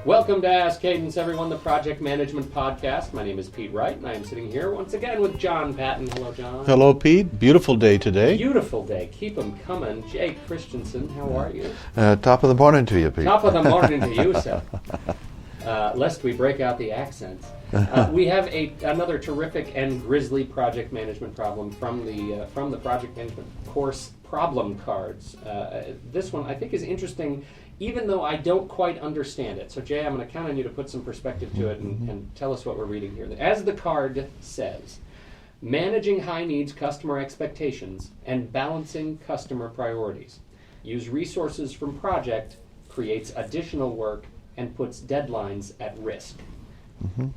Welcome to Ask Cadence, everyone, the Project Management Podcast. My name is Pete Wright, and I am sitting here once again with John Patton. Hello, John. Hello, Pete. Beautiful day today. Beautiful day. Keep them coming. Jay Christensen, how are you? Top of the morning to you, Pete. Top of the morning to you, sir. Lest we break out the accents. We have another terrific and grisly project management problem from the project management course problem cards. This one I think is interesting, even though I don't quite understand it. So Jay, I'm going to count on you to put some perspective to it and tell us what we're reading here. As the card says, managing high needs customer expectations and balancing customer priorities. Use resources from project, creates additional work, and puts deadlines at risk. Mm-hmm.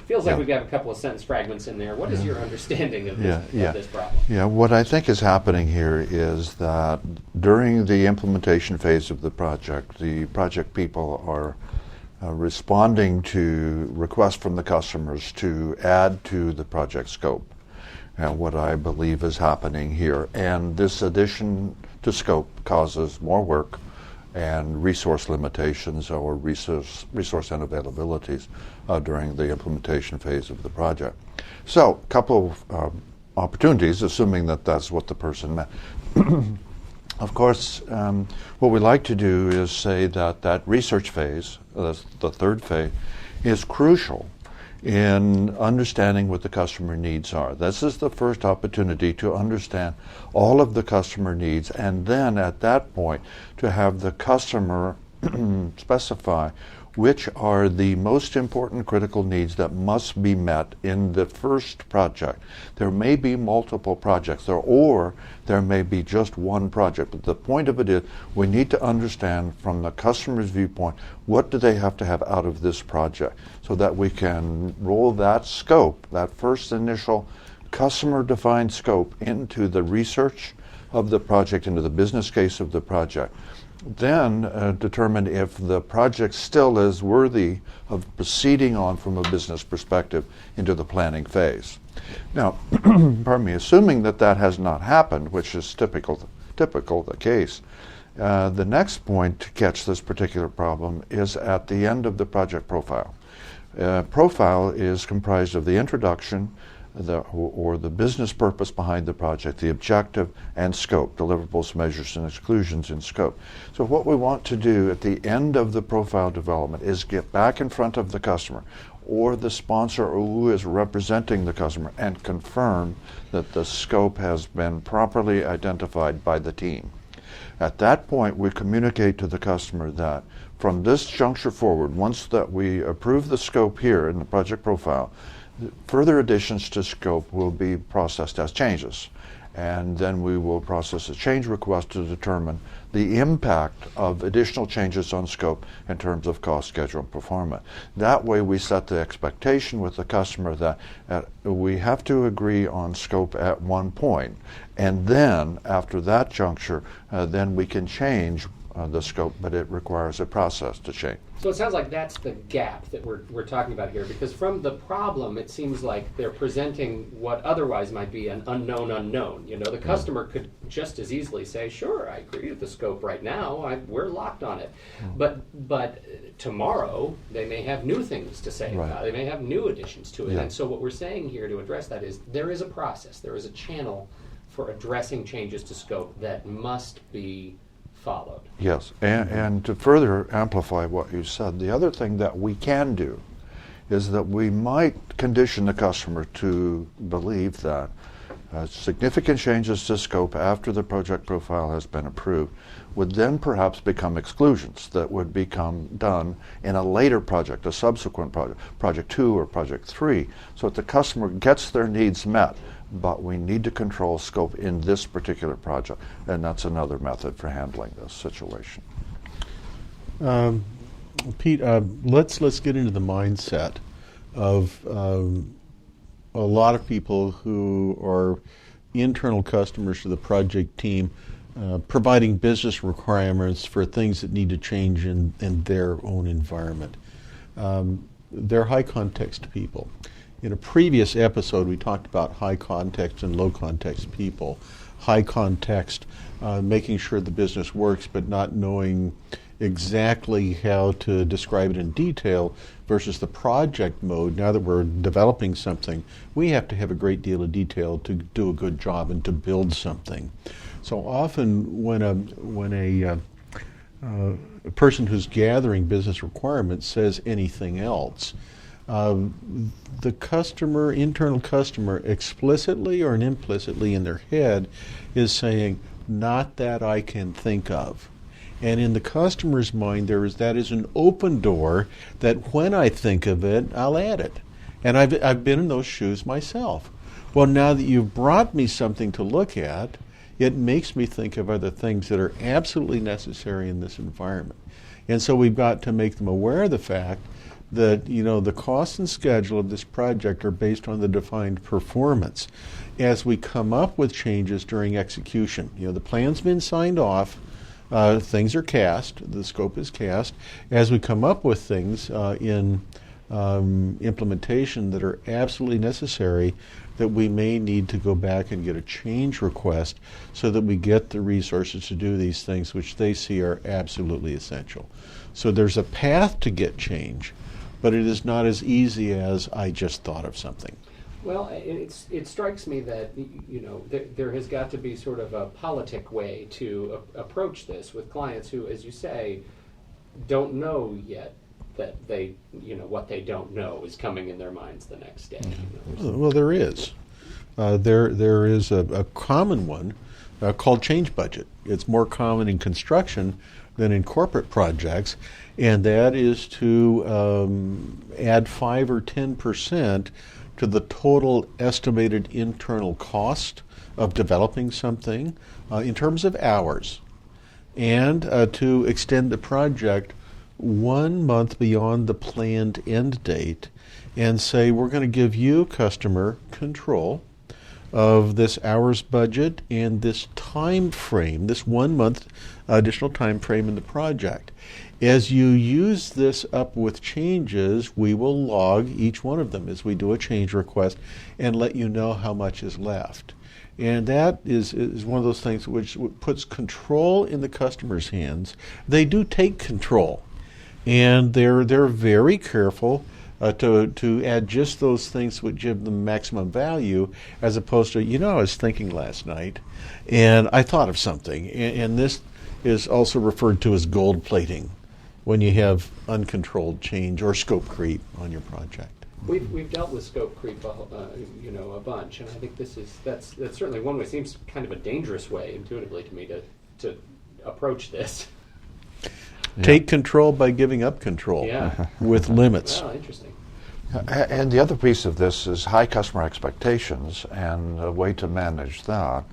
Feels like we've got a couple of sentence fragments in there. What is your understanding of this problem? Yeah, what I think is happening here is that during the implementation phase of the project people are responding to requests from the customers to add to the project scope. And what I believe is happening here. And this addition to scope causes more work and resource limitations or resource unavailabilities during the implementation phase of the project. So, a couple of opportunities, assuming that that's what the person meant. Of course, what we like to do is say that research phase, the third phase, is crucial in understanding what the customer needs are. This is the first opportunity to understand all of the customer needs, and then at that point to have the customer specify which are the most important critical needs that must be met in the first project. There may be multiple projects, or there may be just one project, but the point of it is we need to understand from the customer's viewpoint what do they have to have out of this project so that we can roll that scope, that first initial customer-defined scope, into the research of the project, into the business case of the project. Then determine if the project still is worthy of proceeding on from a business perspective into the planning phase. Now, assuming that has not happened, which is typical the case, the next point to catch this particular problem is at the end of the project profile. Profile is comprised of the introduction, or the business purpose behind the project, the objective, and scope, deliverables, measures, and exclusions in scope. So what we want to do at the end of the profile development is get back in front of the customer or the sponsor or who is representing the customer and confirm that the scope has been properly identified by the team. At that point, we communicate to the customer that from this juncture forward, once that we approve the scope here in the project profile, further additions to scope will be processed as changes, and then we will process a change request to determine the impact of additional changes on scope in terms of cost, schedule, and performance. That way we set the expectation with the customer that we have to agree on scope at one point, and then after that juncture, then we can change the scope, but it requires a process to change. So it sounds like that's the gap that we're talking about here, because from the problem, it seems like they're presenting what otherwise might be an unknown. You know, the customer could just as easily say, sure, I agree with the scope right now, we're locked on it. But tomorrow, they may have new things to say about it. They may have new additions to it. Yeah. And so what we're saying here to address that is there is a process, there is a channel for addressing changes to scope that must be followed. Yes, and to further amplify what you said, the other thing that we can do is that we might condition the customer to believe that significant changes to scope after the project profile has been approved would then perhaps become exclusions that would become done in a later project, a subsequent project, project 2 or project 3, so that the customer gets their needs met. But we need to control scope in this particular project, and that's another method for handling this situation. Pete, let's get into the mindset of a lot of people who are internal customers to the project team, providing business requirements for things that need to change in their own environment. They're high context people. In a previous episode, we talked about high context and low context people. High context, making sure the business works, but not knowing exactly how to describe it in detail versus the project mode. Now that we're developing something, we have to have a great deal of detail to do a good job and to build something. So often when a person who's gathering business requirements says anything else, the customer, internal customer, explicitly or implicitly in their head is saying, not that I can think of. And in the customer's mind, that is an open door that when I think of it, I'll add it. And I've been in those shoes myself. Well, now that you've brought me something to look at, it makes me think of other things that are absolutely necessary in this environment. And so we've got to make them aware of the fact that, the cost and schedule of this project are based on the defined performance. As we come up with changes during execution, the plan's been signed off, things are cast, the scope is cast. As we come up with things in implementation that are absolutely necessary, that we may need to go back and get a change request so that we get the resources to do these things which they see are absolutely essential. So there's a path to get change, but it is not as easy as I just thought of something. Well, it strikes me that there has got to be sort of a politic way to approach this with clients who, as you say, don't know yet that what they don't know is coming in their minds the next day. Well, there is. There is a common one called change budget. It's more common in construction than in corporate projects, and that is to add 5 or 10% to the total estimated internal cost of developing something in terms of hours, and to extend the project 1 month beyond the planned end date and say, we're going to give you, customer, control of this hours budget and this time frame, this 1 month additional time frame in the project. As you use this up with changes, we will log each one of them as we do a change request and let you know how much is left. And that is one of those things which puts control in the customer's hands. They do take control, and they're very careful to add just those things which give them maximum value, as opposed to, I was thinking last night, and I thought of something. And this is also referred to as gold plating, when you have uncontrolled change or scope creep on your project. We've dealt with scope creep, a bunch, and I think that's certainly one way. It seems kind of a dangerous way, intuitively, to me to approach this. Take control by giving up control with limits. Well, interesting. And the other piece of this is high customer expectations, and a way to manage that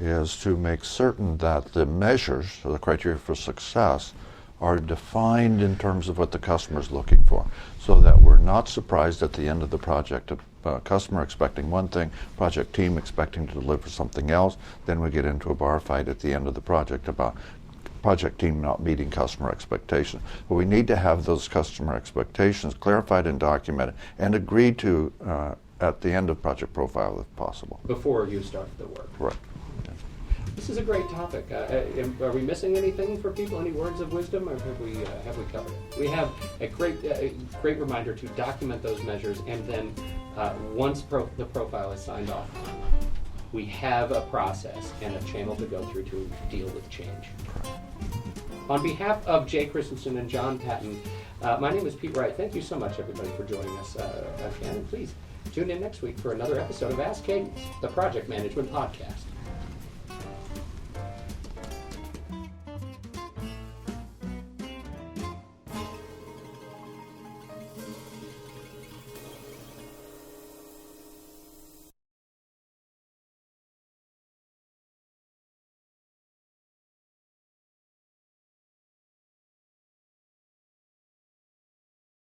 is to make certain that the measures, or the criteria for success, are defined in terms of what the customer is looking for, so that we're not surprised at the end of the project of customer expecting one thing, project team expecting to deliver something else. Then we get into a bar fight at the end of the project about project team not meeting customer expectations. But we need to have those customer expectations clarified and documented and agreed to at the end of project profile if possible. Before you start the work. Right. This is a great topic. Are we missing anything for people? Any words of wisdom, or have we covered it? We have a great reminder to document those measures, and then once the profile is signed off, we have a process and a channel to go through to deal with change. On behalf of Jay Christensen and John Patton, my name is Pete Wright. Thank you so much, everybody, for joining us again. And please tune in next week for another episode of Ask Cadence, the Project Management Podcast.